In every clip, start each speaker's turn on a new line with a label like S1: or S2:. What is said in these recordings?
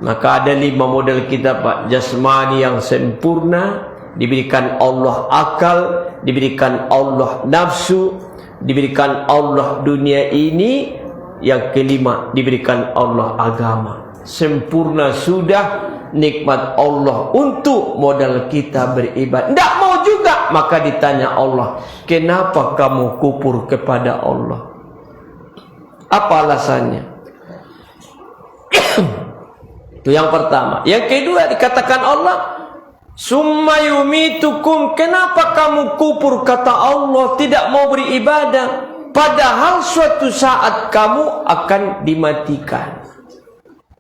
S1: Maka ada 5 model kita, Pak. Jasmani yang sempurna, diberikan Allah akal, diberikan Allah nafsu, diberikan Allah dunia ini. Yang kelima, diberikan Allah agama. Sempurna sudah nikmat Allah untuk modal kita beribadah. Tidak mau juga, maka ditanya Allah, kenapa kamu kufur kepada Allah? Apa alasannya? Itu yang pertama. Yang kedua, dikatakan Allah, summa yumitukum, kenapa kamu kufur, kata Allah, tidak mau beribadah, padahal suatu saat kamu akan dimatikan.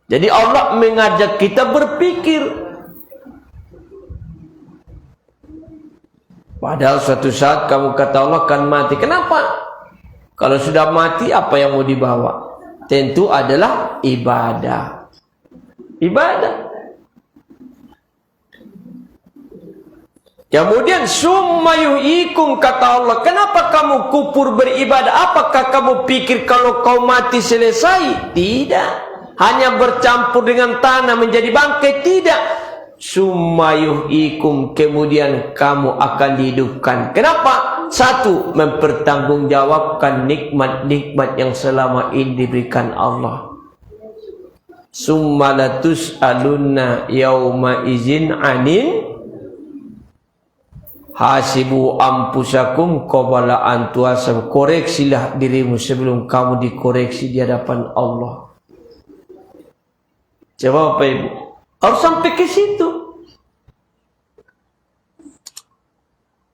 S1: Jadi Allah mengajak kita berpikir, padahal suatu saat kamu, kata Allah, akan mati. Kenapa? Kalau sudah mati, apa yang mau dibawa? Tentu adalah ibadah. Ibadah. Kemudian summa yuhyikum, kata Allah, kenapa kamu kufur beribadah? Apakah kamu pikir kalau kau mati selesai? Tidak. Hanya bercampur dengan tanah menjadi bangkai? Tidak. Summa yuhyikum, kemudian kamu akan dihidupkan. Kenapa? Satu, mempertanggungjawabkan nikmat-nikmat yang selama ini diberikan Allah. Summa latus'alunna yauma izin anin hasibu ampusakum qabla an tuasab. Koreksilah dirimu sebelum kamu dikoreksi di hadapan Allah. Coba Bapak Ibu, harus sampai ke situ.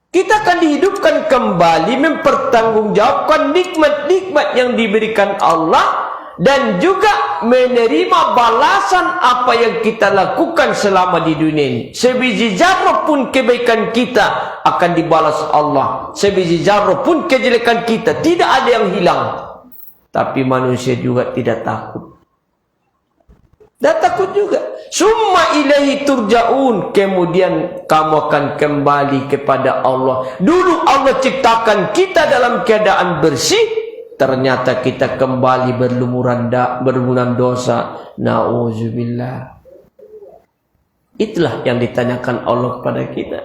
S1: Kita akan dihidupkan kembali, mempertanggungjawabkan nikmat-nikmat yang diberikan Allah, dan juga menerima balasan apa yang kita lakukan selama di dunia ini. Sebiji zarrah pun kebaikan kita akan dibalas Allah. Sebiji zarrah pun kejelekan kita, tidak ada yang hilang. Tapi manusia juga tidak takut. Dan takut juga. Summa ilaihi turja'un, kemudian kamu akan kembali kepada Allah. Dulu Allah ciptakan kita dalam keadaan bersih, ternyata kita kembali berlumuran dosa. Na'udzubillah. Itulah yang ditanyakan Allah kepada kita.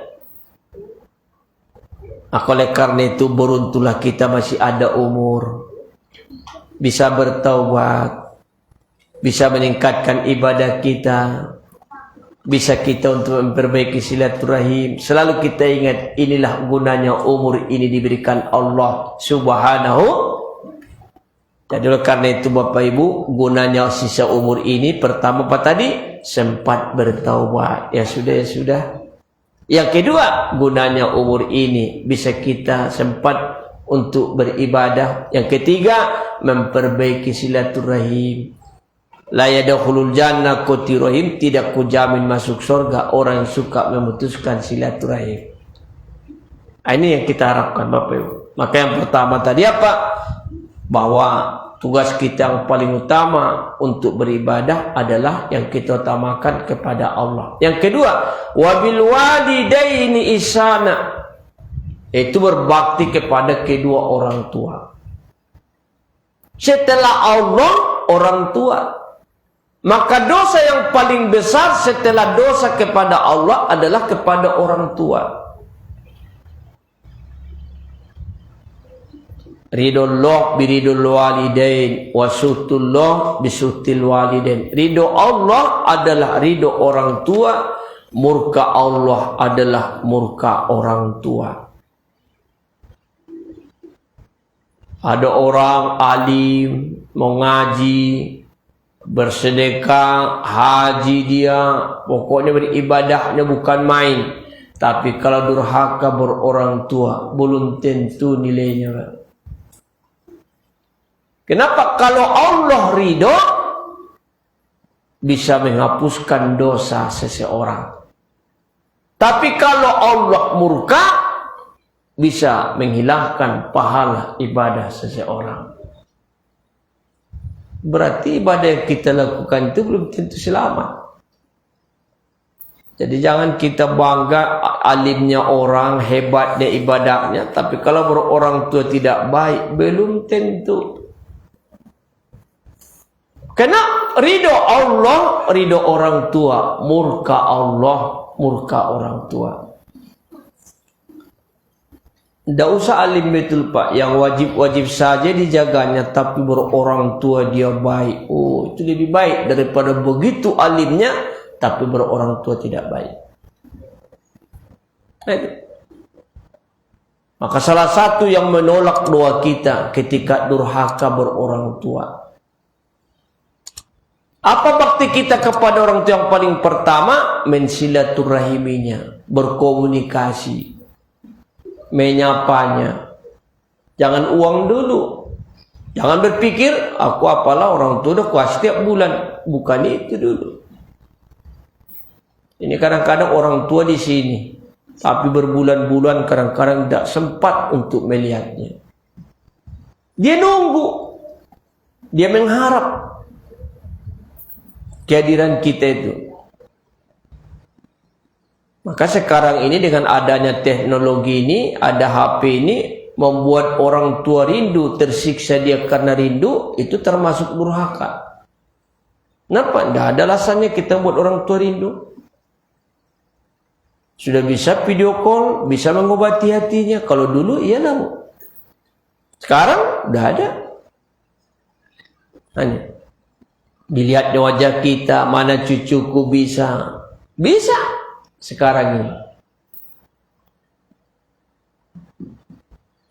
S1: Oleh karena itu, beruntunglah kita masih ada umur, bisa bertaubat, bisa meningkatkan ibadah kita, bisa kita untuk memperbaiki silaturahim. Selalu kita ingat, inilah gunanya umur ini diberikan Allah Subhanahu. Jadi oleh karena itu Bapak Ibu, gunanya sisa umur ini, pertama apa tadi? Sempat bertaubat. Ya sudah, ya sudah. Yang kedua, gunanya umur ini bisa kita sempat untuk beribadah. Yang ketiga, memperbaiki silaturahim. La yadkhulul jannah qatirahim, tidak kujamin masuk surga orang yang suka memutuskan silaturahim. Ini yang kita harapkan Bapak Ibu. Maka yang pertama tadi apa? Bahwa tugas kita yang paling utama untuk beribadah adalah yang kita utamakan kepada Allah. Yang kedua, wabil walidaini ihsana, itu berbakti kepada kedua orang tua. Setelah Allah, orang tua. Maka dosa yang paling besar setelah dosa kepada Allah adalah kepada orang tua. Ridullah biridul walidain wa sutullah bisutil walidain. Ridho Allah adalah ridho orang tua, murka Allah adalah murka orang tua. Ada orang alim, mau ngaji, bersedekah, haji dia, pokoknya beribadahnya bukan main. Tapi kalau durhaka berorang tua, belum tentu nilainya. Kenapa? Kalau Allah ridho, bisa menghapuskan dosa seseorang. Tapi kalau Allah murka, bisa menghilangkan pahala ibadah seseorang. Berarti ibadah yang kita lakukan itu belum tentu selamat. Jadi jangan kita bangga alimnya orang, hebatnya ibadahnya, tapi kalau berorang tua tidak baik, belum tentu. Karena ridho Allah, ridho orang tua. Murka Allah, murka orang tua. Tidak usah alim betul Pak. Yang wajib-wajib saja dijaganya, tapi berorang tua dia baik. Oh, itu lebih baik daripada begitu alimnya, tapi berorang tua tidak baik. Maka salah satu yang menolak doa kita ketika durhaka berorang tua. Apa bakti kita kepada orang tua yang paling pertama? Mensilaturahiminya, berkomunikasi, menyapanya. Jangan uang dulu. Jangan berpikir, aku apalah orang tua udah kuas setiap bulan. Bukan itu dulu. Ini kadang-kadang orang tua di sini, tapi berbulan-bulan kadang-kadang tidak sempat untuk melihatnya. Dia nunggu, dia mengharap kehadiran kita itu. Maka sekarang ini dengan adanya teknologi ini, ada HP ini, membuat orang tua rindu, tersiksa dia karena rindu, itu termasuk durhaka. Kenapa? Tidak ada alasannya kita buat orang tua rindu. Sudah bisa video call, bisa mengobati hatinya. Kalau dulu, iya namu. Sekarang, udah ada. Hanya dilihat di wajah kita, mana cucuku bisa. Bisa. Sekarang ini.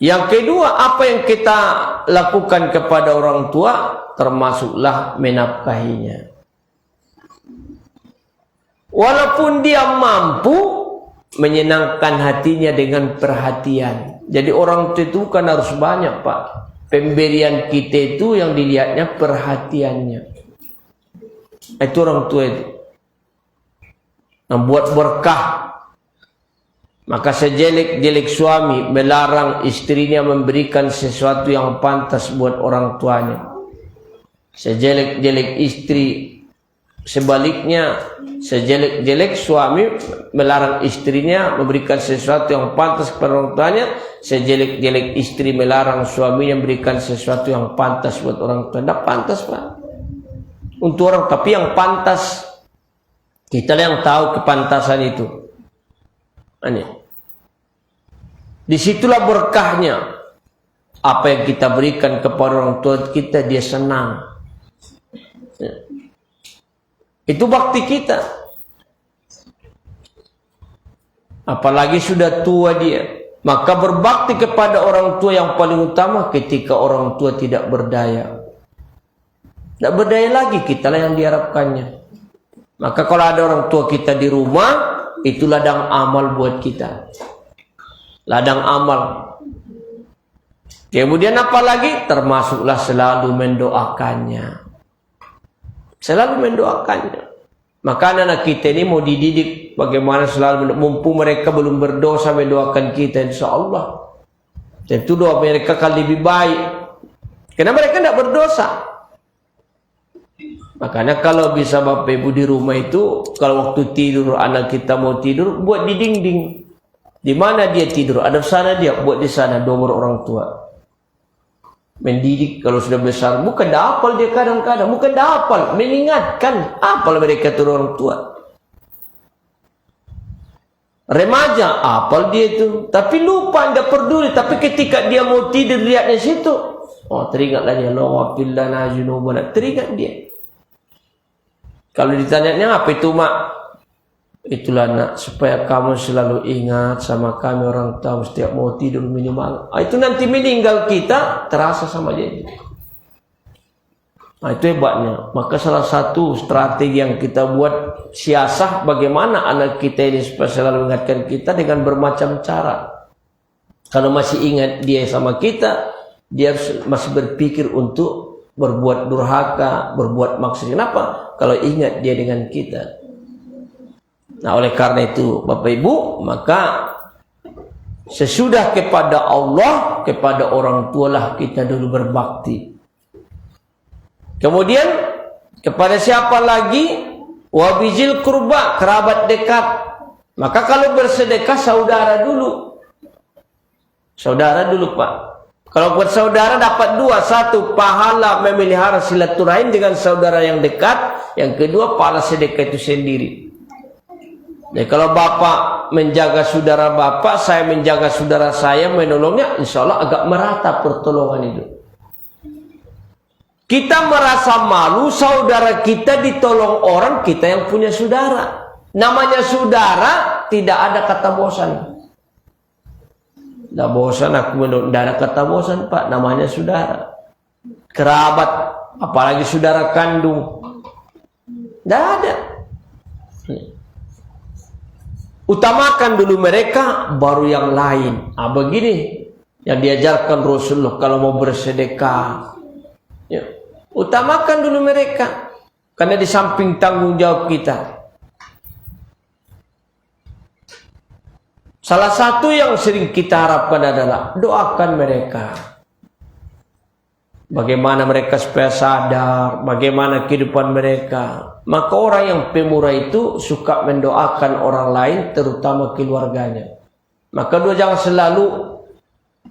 S1: Yang kedua, apa yang kita lakukan kepada orang tua, termasuklah menafkahinya. Walaupun dia mampu menyenangkan hatinya dengan perhatian. Jadi orang tua itu kan harus banyak Pak. Pemberian kita itu yang dilihatnya perhatiannya. Itu orang tua itu. Membuat berkah. Maka sejelek-jelek suami melarang istrinya memberikan sesuatu yang pantas buat orang tuanya. Sejelek-jelek istri sebaliknya, sejelek-jelek suami melarang istrinya memberikan sesuatu yang pantas kepada orang tuanya. Sejelek-jelek istri melarang suaminya memberikan sesuatu yang pantas buat orang tua. Tidak pantas Pak. Untuk orang, tapi yang pantas. Kita yang tahu kepantasan itu. Disitulah berkahnya. Apa yang kita berikan kepada orang tua kita, dia senang. Itu bakti kita. Apalagi sudah tua dia. Maka berbakti kepada orang tua yang paling utama ketika orang tua tidak berdaya. Tidak berdaya lagi, kitalah yang diharapkannya. Maka kalau ada orang tua kita di rumah, itu ladang amal buat kita. Ladang amal. Kemudian apa lagi? Termasuklah selalu mendoakannya. Selalu mendoakannya. Maka anak-anak kita ini mau dididik bagaimana selalu, mumpung mereka belum berdosa, mendoakan kita insya Allah. Tentu doa mereka akan lebih baik. Karena mereka tidak berdosa. Makanya kalau bisa Bapak Ibu di rumah itu, kalau waktu tidur anak kita mau tidur, buat di dinding. Di mana dia tidur? Ada sana dia, buat di sana nomor orang tua. Mendidik kalau sudah besar, bukan dah hafal dia kadang-kadang, bukan dah hafal, mengingatkan hafal mereka itu orang tua. Remaja hafal dia itu, tapi lupa, tidak peduli. Tapi ketika dia mau tidur lihatnya situ, oh teringatlah dia, Allah wafilana junubana, teringat dia. Kalau ditanya apa itu mak? Itulah nak, supaya kamu selalu ingat sama kami orang tua setiap mau tidur minimal. Itu nanti meninggal kita terasa sama dia. Itu hebatnya. Maka salah satu strategi yang kita buat, siasah bagaimana anak kita ini supaya selalu ingatkan kita dengan bermacam cara. Kalau masih ingat dia sama kita, dia masih berpikir untuk berbuat durhaka, berbuat maksud. Kenapa? Kalau ingat dia dengan kita. Nah oleh karena itu Bapak Ibu, maka sesudah kepada Allah, kepada orang tualah kita dulu berbakti. Kemudian kepada siapa lagi? Wabizil kurba, kerabat dekat. Maka kalau bersedekah saudara dulu. Saudara dulu Pak. Kalau bersaudara dapat dua. Satu, pahala memelihara silaturahim dengan saudara yang dekat. Yang kedua, pahala sedekah itu sendiri. Jadi kalau bapak menjaga saudara bapak, saya menjaga saudara saya, menolongnya, insya Allah agak merata pertolongan itu. Kita merasa malu saudara kita ditolong orang, kita yang punya saudara. Namanya saudara, tidak ada kata bosan. Tidak bosan, tidak ada kata bosan Pak, namanya saudara. Kerabat, apalagi saudara kandung, tidak ada. Utamakan dulu mereka, baru yang lain. Begini yang diajarkan Rasulullah kalau mau bersedekah. Ya, utamakan dulu mereka, karena di samping tanggung jawab kita. Salah satu yang sering kita harapkan adalah doakan mereka. Bagaimana mereka supaya sadar, bagaimana kehidupan mereka. Maka orang yang pemurah itu suka mendoakan orang lain, terutama keluarganya. Maka dia jangan selalu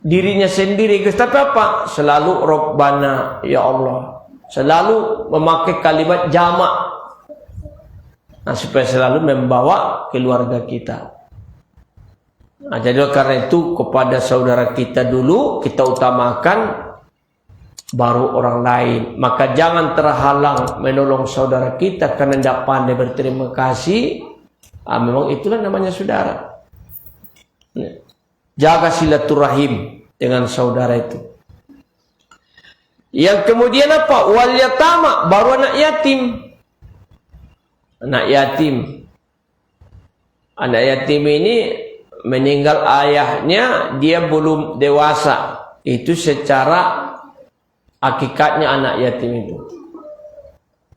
S1: dirinya sendiri, tapi apa? Selalu Rabbana, ya Allah. Selalu memakai kalimat jamak. Nah, supaya selalu membawa keluarga kita. Nah, jadi karena itu kepada saudara kita dulu kita utamakan, baru orang lain. Maka jangan terhalang menolong saudara kita karena tidak pandai berterima kasih. Memang itulah namanya saudara. Jaga silaturahim dengan saudara itu. Yang kemudian apa? Wal yatama, baru anak yatim. Anak yatim. Anak yatim ini meninggal ayahnya, dia belum dewasa. Itu secara hakikatnya anak yatim itu.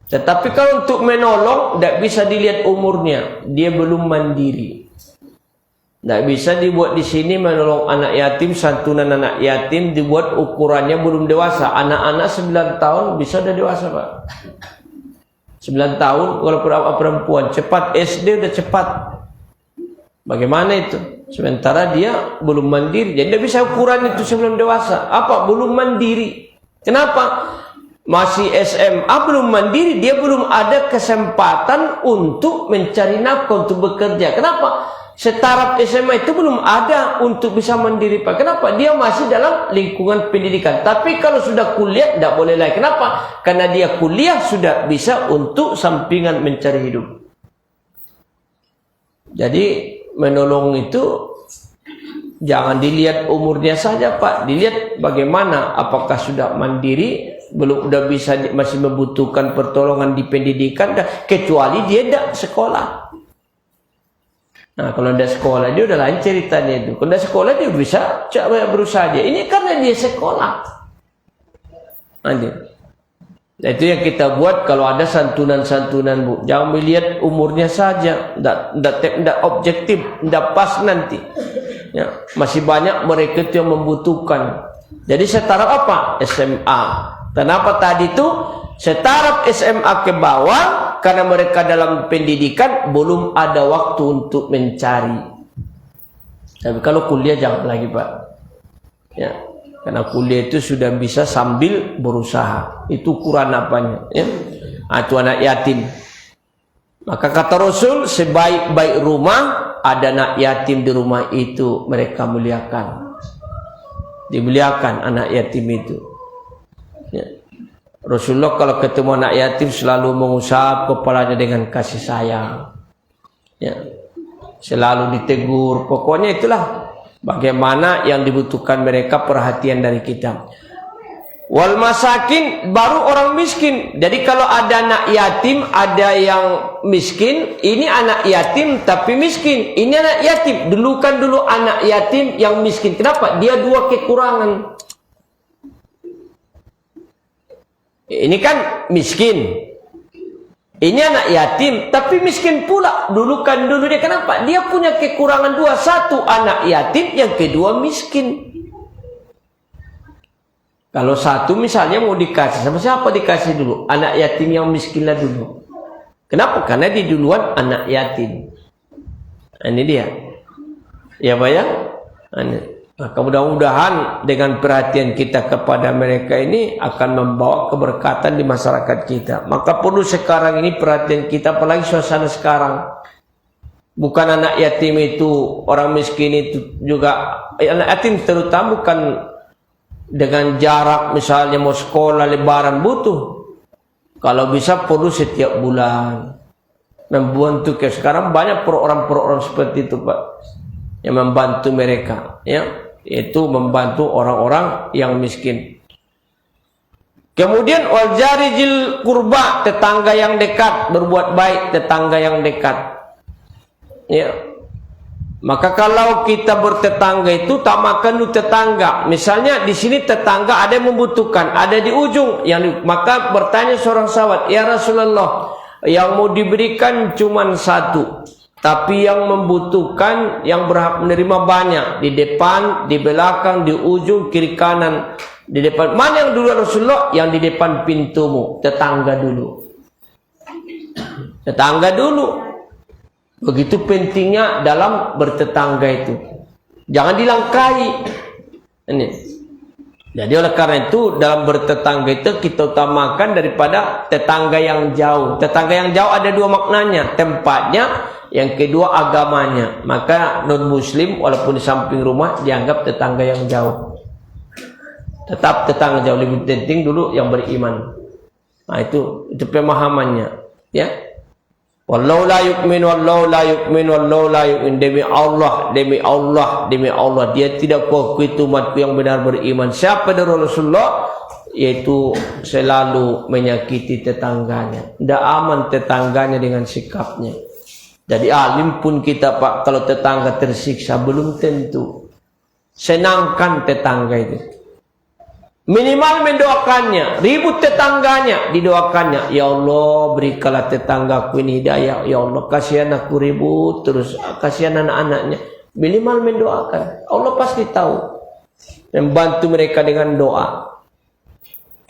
S1: Tetapi kalau untuk menolong, tidak bisa dilihat umurnya. Dia belum mandiri. Tidak bisa dibuat di sini menolong anak yatim, santunan anak yatim dibuat ukurannya belum dewasa. Anak-anak 9 tahun bisa sudah dewasa Pak. 9 tahun kalau perempuan cepat, SD udah cepat. Bagaimana itu? Sementara dia belum mandiri. Jadi tidak bisa ukuran itu sebelum dewasa. Apa? Belum mandiri. Kenapa? Masih SMA belum mandiri. Dia belum ada kesempatan untuk mencari nafkah, untuk bekerja. Kenapa? Setaraf SMA itu belum ada untuk bisa mandiri Pak. Kenapa? Dia masih dalam lingkungan pendidikan. Tapi kalau sudah kuliah tidak boleh lagi. Kenapa? Karena dia kuliah sudah bisa untuk sampingan mencari hidup. Jadi menolong itu jangan dilihat umurnya saja Pak, dilihat bagaimana, apakah sudah mandiri, belum udah bisa, masih membutuhkan pertolongan di pendidikan, kecuali dia tidak sekolah. Nah kalau tidak sekolah dia udah lain ceritanya itu. Kalau tidak sekolah dia bisa berusaha dia. Ini karena dia sekolah. Nah, itu yang kita buat kalau ada santunan-santunan Bu. Jangan melihat umurnya saja, tidak objektif, tidak pas nanti. Ya, masih banyak mereka itu yang membutuhkan. Jadi setaraf apa? SMA. Kenapa tadi itu setaraf SMA ke bawah? Karena mereka dalam pendidikan belum ada waktu untuk mencari. Tapi kalau kuliah jangan lagi Pak. Ya. Karena kuliah itu sudah bisa sambil berusaha. Itu ukuran apanya. Ya? Itu anak yatim. Maka kata Rasul, sebaik-baik rumah, ada anak yatim di rumah itu. Mereka muliakan. Dimuliakan anak yatim itu. Ya. Rasulullah kalau ketemu anak yatim selalu mengusap kepalanya dengan kasih sayang. Ya. Selalu ditegur. Pokoknya itulah. Bagaimana yang dibutuhkan mereka, perhatian dari kita. Wal masakin, baru orang miskin. Jadi kalau ada anak yatim, ada yang miskin. Ini anak yatim tapi miskin. Ini anak yatim. Dulukan dulu anak yatim yang miskin. Kenapa? Dia dua kekurangan. Ini kan miskin. Ini anak yatim, tapi miskin pula. Dulukan dulu dia. Kenapa? Dia punya kekurangan dua. Satu, anak yatim. Yang kedua, miskin. Kalau satu misalnya mau dikasih, sama siapa dikasih dulu? Anak yatim yang miskinlah dulu. Kenapa? Karena di duluan anak yatim. Ini dia. Ya Pak ya? Nah, mudah-mudahan dengan perhatian kita kepada mereka ini akan membawa keberkatan di masyarakat kita. Maka perlu sekarang ini perhatian kita, apalagi suasana sekarang. Bukan anak yatim itu, orang miskin itu juga, anak yatim terutama bukan dengan jarak misalnya mau sekolah lebaran butuh. Kalau bisa perlu setiap bulan membantu. Sekarang banyak program-program seperti itu, Pak, yang membantu mereka, ya. Itu membantu orang-orang yang miskin. Kemudian wal jarijil kurba, tetangga yang dekat, berbuat baik tetangga yang dekat. Ya. Maka kalau kita bertetangga itu tamakan tetangga. Misalnya di sini tetangga ada yang membutuhkan, ada di ujung maka bertanya seorang sahabat, "Ya Rasulullah, yang mau diberikan cuma satu, tapi yang membutuhkan, yang berhak menerima banyak, di depan, di belakang, di ujung, kiri kanan, di depan. Mana yang dulu Rasulullah? Yang di depan pintumu, tetangga dulu." Tetangga dulu. Begitu pentingnya dalam bertetangga itu. Jangan dilangkahi. Ini. Jadi oleh karena itu dalam bertetangga itu kita utamakan daripada tetangga yang jauh. Tetangga yang jauh ada dua maknanya, tempatnya, yang kedua agamanya. Maka non muslim walaupun di samping rumah dianggap tetangga yang jauh. Tetap tetangga jauh, lebih penting dulu yang beriman. Nah itu pemahamannya, ya. Wallahu la yu'min, wallahu la yu'min, wallahu la yu'min. Demi Allah, demi Allah, demi Allah, dia tidak kuat itu umatku yang benar beriman. Siapa dari Rasulullah? Yaitu selalu menyakiti tetangganya. Tidak aman tetangganya dengan sikapnya. Jadi alim pun kita, Pak, kalau tetangga tersiksa belum tentu. Senangkan tetangga itu. Minimal mendoakannya, ribut tetangganya, didoakannya. Ya Allah, berikanlah tetanggaku ini hidayah. Ya Allah, kasihan aku ribut terus, kasihan anak-anaknya. Minimal mendoakan. Allah pasti tahu. Membantu mereka dengan doa.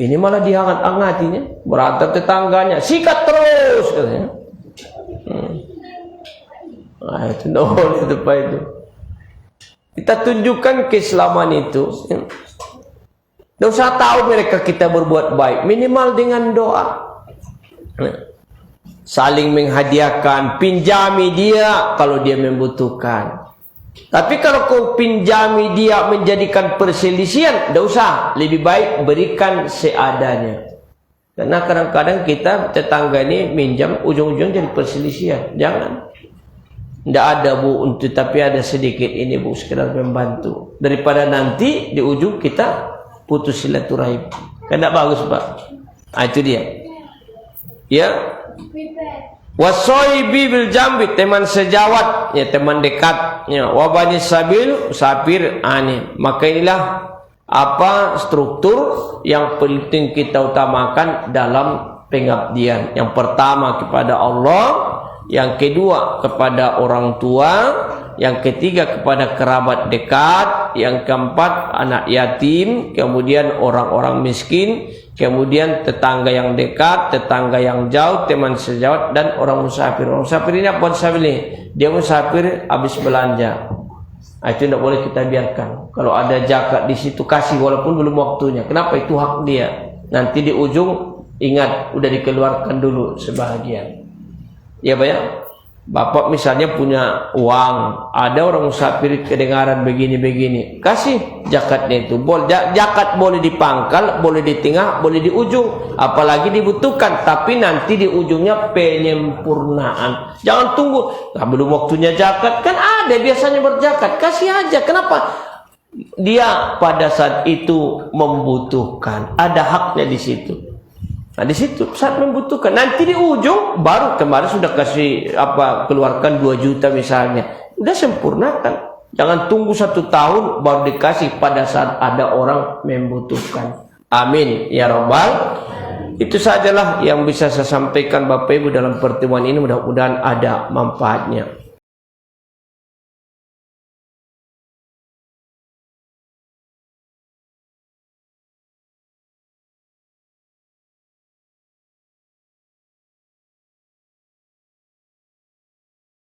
S1: Ini malah dihangat-hangatinya, berantem tetangganya, sikat terus katanya. Nah, itu itu Pak itu. Kita tunjukkan keislaman itu. Tidak usah tahu mereka kita berbuat baik, minimal dengan doa. Saling menghadiahkan, pinjami dia kalau dia membutuhkan. Tapi kalau kau pinjami dia menjadikan perselisihan, tidak usah. Lebih baik berikan seadanya. Karena kadang-kadang kita tetangga ini minjam, ujung-ujung jadi perselisihan. Jangan. Tidak ada Bu, untuk tapi ada sedikit ini Bu, sekedar membantu. Daripada nanti di ujung kita putus silaturahim. Kan tidak bagus, Pak. Nah, itu dia. Ya. Wasoibi bil jambi, teman sejawat, ya teman dekat, ya. Wabani sabil, musafir, ani. Maka inilah apa struktur yang penting kita utamakan dalam pengabdian. Yang pertama kepada Allah, yang kedua kepada orang tua, yang ketiga kepada kerabat dekat, yang keempat anak yatim, kemudian orang-orang miskin, kemudian tetangga yang dekat, tetangga yang jauh, teman sejawat, dan orang musafir. Orang musafir ini apa musafir ini? Dia musafir habis belanja. Nah, itu tidak boleh kita biarkan. Kalau ada zakat di situ kasih walaupun belum waktunya. Kenapa? Itu hak dia. Nanti di ujung ingat udah dikeluarkan dulu sebahagian. Ya Pak ya. Bapak misalnya punya uang, ada orang musafir kedengaran begini-begini, kasih zakatnya itu. Zakat boleh di pangkal, boleh di tengah, boleh di ujung, apalagi dibutuhkan. Tapi nanti di ujungnya penyempurnaan. Jangan tunggu, nah, belum waktunya zakat, kan ada biasanya berzakat, kasih aja. Kenapa? Dia pada saat itu membutuhkan, ada haknya di situ. Nah di situ saat membutuhkan, nanti di ujung baru kemarin sudah kasih keluarkan 2 juta misalnya, udah sempurnakan. Jangan tunggu 1 tahun baru dikasih pada saat ada orang membutuhkan. Amin ya Rabbal. Itu sajalah yang bisa saya sampaikan Bapak Ibu dalam pertemuan ini, mudah-mudahan ada manfaatnya.